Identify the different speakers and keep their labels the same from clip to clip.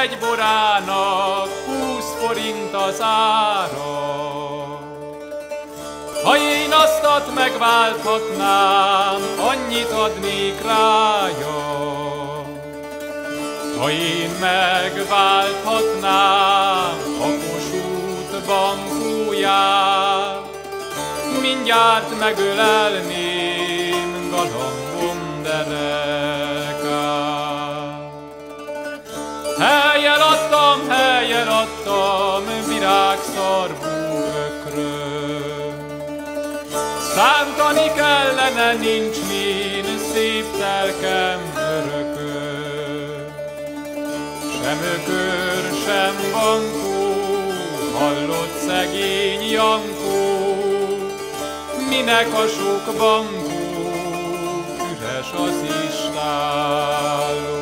Speaker 1: egy borának 20 forint az ára. Ha én aztat megválthatnám, annyit adnék rája. Ha én megválthatnám a Kossuth bankóját, mindjárt megölelném galambom derekát. Helyen adtam virágszarvú ökröm. Szántani kellene, nincs min szép telkem örököm. Sem ökör, sem bankó, hallott szegény Jankó, minek a sok bankó, üres az istálló.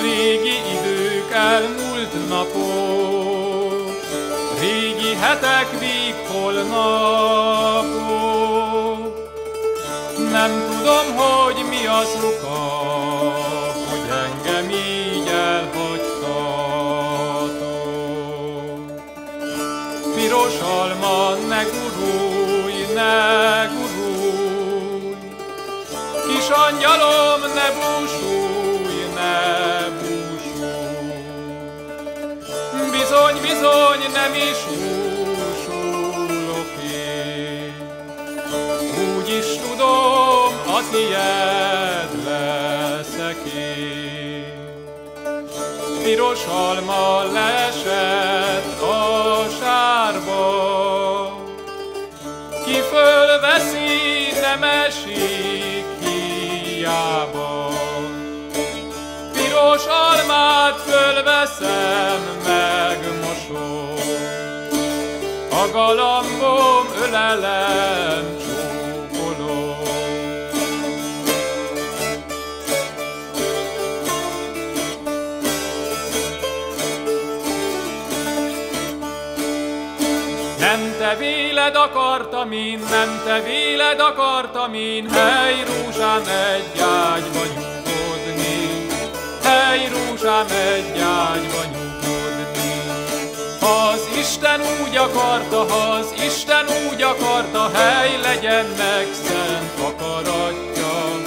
Speaker 1: Régi idők, elmúlt napok, régi hetek, vég holnapok. Nem tudom, hogy mi az oka, hogy engem így elhagytatok. Piros alma, ne gurulj, ne gurulj, kis angyalom, ne búsulj, ne búsulj. Bizony, bizony, nem is búsulok én. Úgy is tudom, a tiéd leszek én. Piros alma leesett a sárba, ki fölveszi, nem esik hiába. Piros almát fölveszem, megmosom, a galambom ölelem, csókolom. Nem te véled akartam én, nem te véled akartam én, hely rózsám, egy ágyba nyugodni, hely rózsám, egy ágyba nyugodni. Ha az Isten úgy akarta, ha az Isten úgy akarta, hely legyen meg szent akaratja,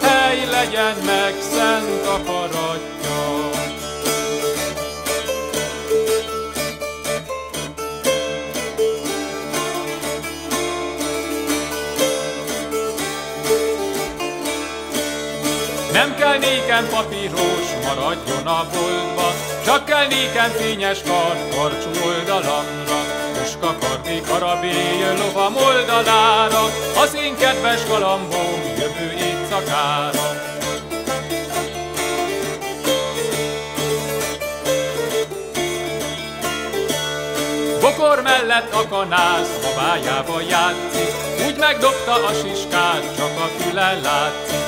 Speaker 1: hely legyen meg szent akaratja. Nem kell nékem papíros, maradjon a boltba, csak kell nékem fényes kard, karcsú oldalamra, puska, kardi, karabély, lovam oldalára, az én kedves galambom jövő éjszakára. Bokor mellett a kanász babájával játszik, úgy megdobta a siskát, csak a füle látszik.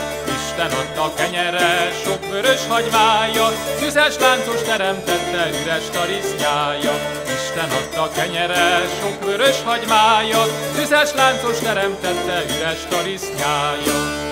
Speaker 1: Isten adta kenyere, sok vörös hagymája, tüzes láncos teremtette üres tarisznyája. Isten adta kenyere, sok vörös hagymája, tüzes láncos teremtette üres tarisznyája.